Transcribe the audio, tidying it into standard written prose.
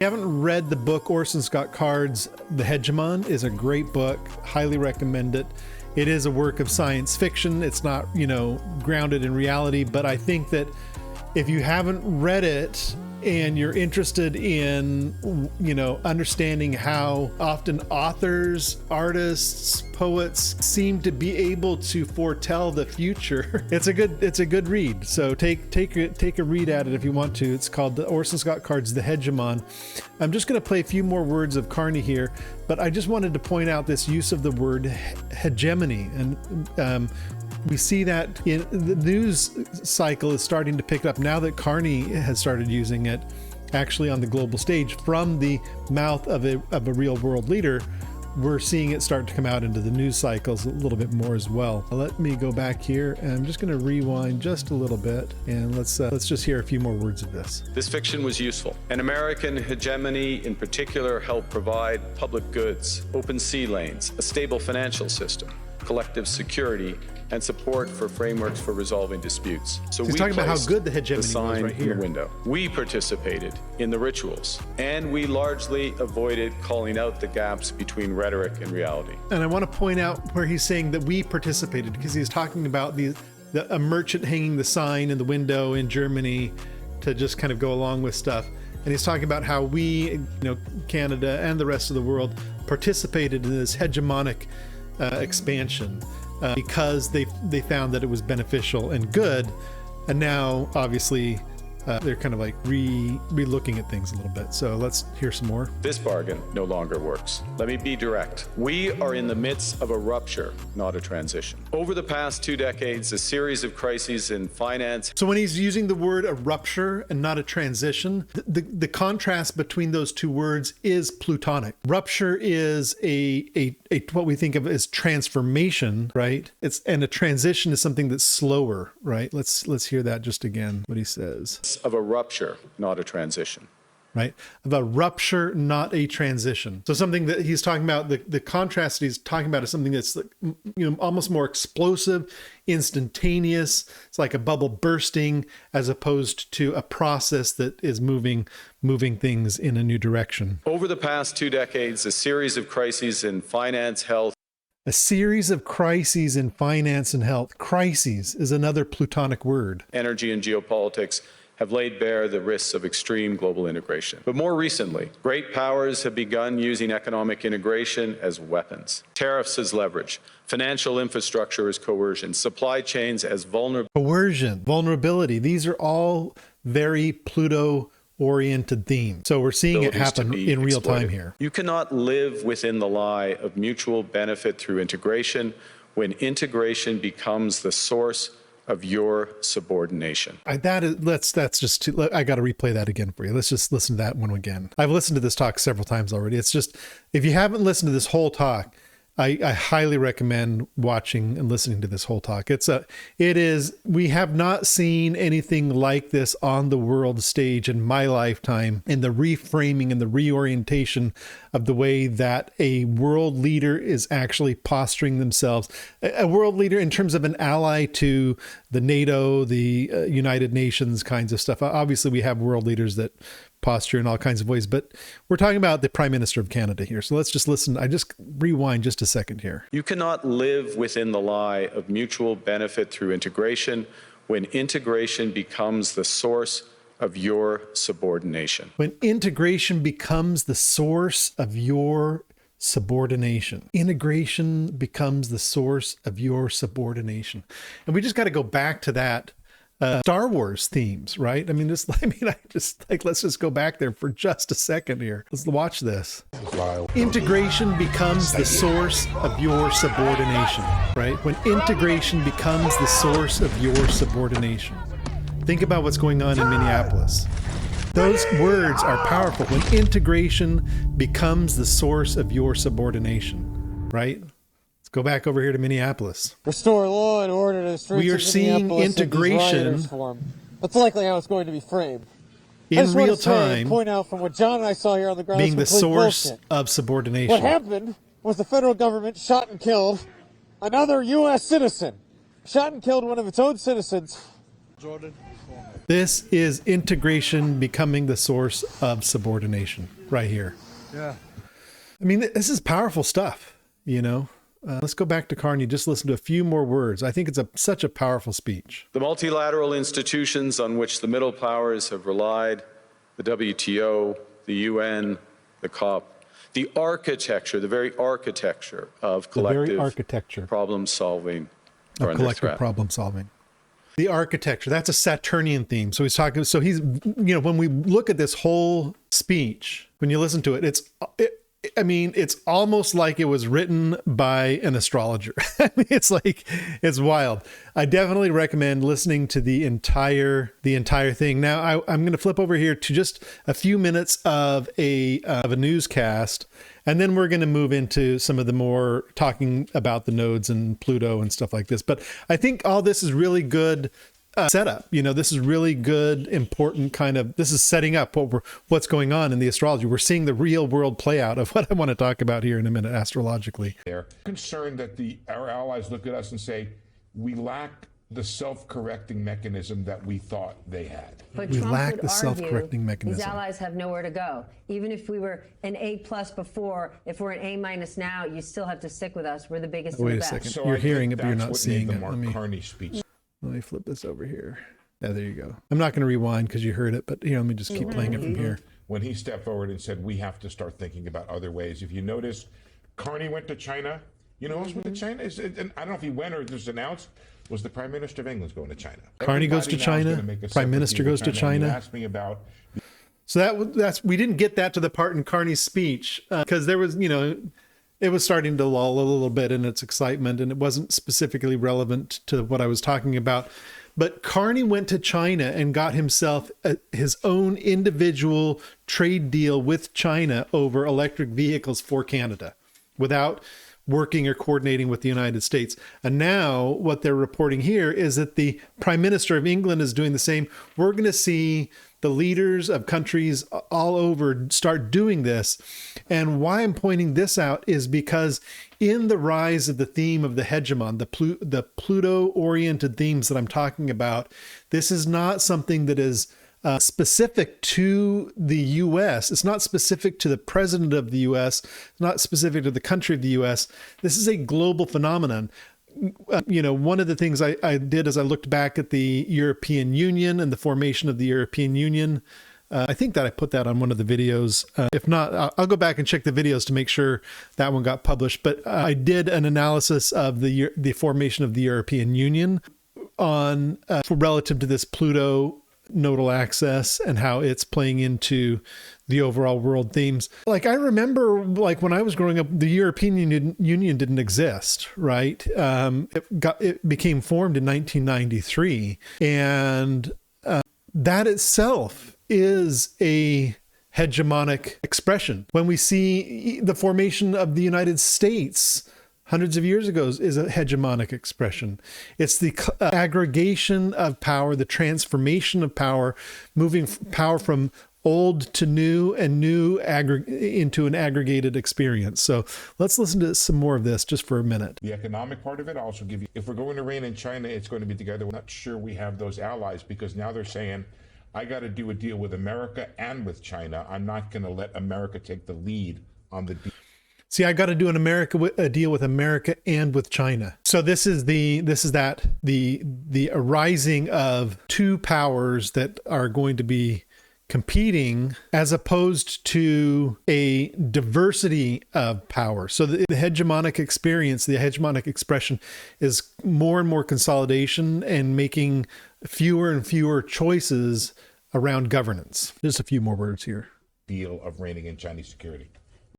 If you haven't read the book Orson's Got Cards, The Hegemon is a great book. Highly recommend it. It is a work of science fiction. It's not, grounded in reality, but I think that if you haven't read it and you're interested in, understanding how often authors, artists, poets seem to be able to foretell the future, it's a good read. So take a read at it if you want to. It's called the Orson's Got Cards, The Hegemon. I'm just going to play a few more words of Carney here, but I just wanted to point out this use of the word hegemony, and we see that in the news cycle is starting to pick up now that Carney has started using it actually on the global stage from the mouth of a real world leader. We're seeing it start to come out into the news cycles a little bit more as well. Let me go back here, and I'm just going to rewind just a little bit, and let's just hear a few more words of this. This fiction was useful. An American hegemony in particular helped provide public goods, open sea lanes, a stable financial system, collective security, and support for frameworks for resolving disputes. So he's talking about how good the hegemony was right here. In the window. We participated in the rituals, and we largely avoided calling out the gaps between rhetoric and reality. And I want to point out where he's saying that we participated, because he's talking about a merchant hanging the sign in the window in Germany to just kind of go along with stuff. And he's talking about how we, Canada and the rest of the world participated in this hegemonic expansion because they found that it was beneficial and good, and now obviously they're kind of like re-looking at things a little bit. So let's hear some more. This bargain no longer works. Let me be direct. We are in the midst of a rupture, not a transition. Over the past 2 decades, a series of crises in finance. So when he's using the word a rupture and not a transition, the contrast between those two words is Plutonic. Rupture is a what we think of as transformation, right? And a transition is something that's slower, right? Let's hear that just again, what he says. Of a rupture, not a transition. Right? Of a rupture, not a transition. So something that he's talking about, the contrast that he's talking about is something that's almost more explosive, instantaneous. It's like a bubble bursting, as opposed to a process that is moving things in a new direction. Over the past 2 decades, a series of crises in finance, health. A series of crises in finance and health. Crises is another Plutonic word. Energy and geopolitics have laid bare the risks of extreme global integration. But more recently, great powers have begun using economic integration as weapons. Tariffs as leverage, financial infrastructure as coercion, supply chains as coercion, vulnerability. These are all very Pluto-oriented themes. So we're seeing it happen in real time here. You cannot live within the lie of mutual benefit through integration when integration becomes the source of your subordination. That's just too, I got to replay that again for you. Let's just listen to that one again. I've listened to this talk several times already. It's just, if you haven't listened to this whole talk, I highly recommend watching and listening to this whole talk. We have not seen anything like this on the world stage in my lifetime, in the reframing and the reorientation of the way that a world leader is actually posturing themselves. A world leader in terms of an ally to the NATO, the United Nations kinds of stuff. Obviously, we have world leaders that posture in all kinds of ways, but we're talking about the Prime Minister of Canada here. So let's just listen. I just rewind just a second here. You cannot live within the lie of mutual benefit through integration when integration becomes the source of your subordination. When integration becomes the source of your subordination. Integration becomes the source of your subordination. And we just got to go back to that Star Wars themes, right? Let's just go back there for just a second here. Let's watch this. Integration becomes the source of your subordination, right? When integration becomes the source of your subordination. Think about what's going on in Minneapolis. Those words are powerful. When integration becomes the source of your subordination, right? Go back over here to Minneapolis. Restore law and order to the streets. We are seeing integration. That's likely how it's going to be framed. In real time, point out from what John and I saw here on the ground, being the source of subordination. What happened was the federal government shot and killed another U.S. citizen. Shot and killed one of its own citizens. Jordan. This is integration becoming the source of subordination right here. Yeah. I mean, this is powerful stuff, you know. Let's go back to Carney, just listen to a few more words. I think it's such a powerful speech. The multilateral institutions on which the middle powers have relied, the WTO, the UN, the COP, the architecture, the very architecture of collective problem solving are under threat. Problem solving. The architecture, that's a Saturnian theme. So he's talking, so he's, you know, when we look at this whole speech, when you listen to it, it's almost like it was written by an astrologer. I mean, it's wild. I definitely recommend listening to the entire thing. Now I'm going to flip over here to just a few minutes of a newscast, and then we're going to move into some of the more talking about the nodes and Pluto and stuff like this. But I think all this is really good setup. You know, this is really good, important this is setting up what's going on in the astrology. We're seeing the real world play out of what I want to talk about here in a minute, astrologically. They're concerned that our allies look at us and say, we lack the self-correcting mechanism that we thought they had. But We Trump lack would the self-correcting argue mechanism. These allies have nowhere to go. Even if we were an A+ before, if we're an A- now, you still have to stick with us. We're the biggest and the Wait a best. second. So You're I hearing think it, but you're that's not what seeing made it. the Mark Carney speech. Let me flip this over here. Yeah, there you go. I'm not going to rewind because you heard it, but here, let me just keep playing it from here. When he stepped forward and said, we have to start thinking about other ways. If you notice, Carney went to China. You know who else went to China? And I don't know if he went or it was announced, was the Prime Minister of England's going to China. Carney goes to China. Prime Minister goes to China. You asked me about... So that's we didn't get that to the part in Carney's speech because there was, you know, it was starting to lull a little bit in its excitement, and it wasn't specifically relevant to what I was talking about. But Carney went to China and got himself his own individual trade deal with China over electric vehicles for Canada without working or coordinating with the United States. And now what they're reporting here is that the Prime Minister of England is doing the same. We're going to see the leaders of countries all over start doing this. And why I'm pointing this out is because in the rise of the theme of the hegemon, the Pluto-oriented themes that I'm talking about, this is not something that is specific to the U.S. It's not specific to the president of the U.S. It's not specific to the country of the U.S. This is a global phenomenon. You know, one of the things I did as I looked back at the European Union and the formation of the European Union, I think that I put that on one of the videos. If not, I'll go back and check the videos to make sure that one got published. But I did an analysis of the formation of the European Union on relative to this Pluto nodal axis and how it's playing into the overall world themes. Like I remember, like when I was growing up, the European Union didn't exist, right? It became formed in 1993, and that itself is a hegemonic expression. When we see the formation of the United States hundreds of years ago is a hegemonic expression. It's the aggregation of power, the transformation of power, moving power from old to new and new into an aggregated experience. So let's listen to some more of this just for a minute. The economic part of it, I'll also give you, if we're going to reign in China, it's going to be together. We're not sure we have those allies because now they're saying, I got to do a deal with America and with China. I'm not going to let America take the lead on the deal. See, I got to do a deal with America and with China. So this is the arising of two powers that are going to be competing as opposed to a diversity of power. So the hegemonic experience, the hegemonic expression is more and more consolidation and making fewer and fewer choices around governance. Just a few more words here. Deal of reigning in Chinese security.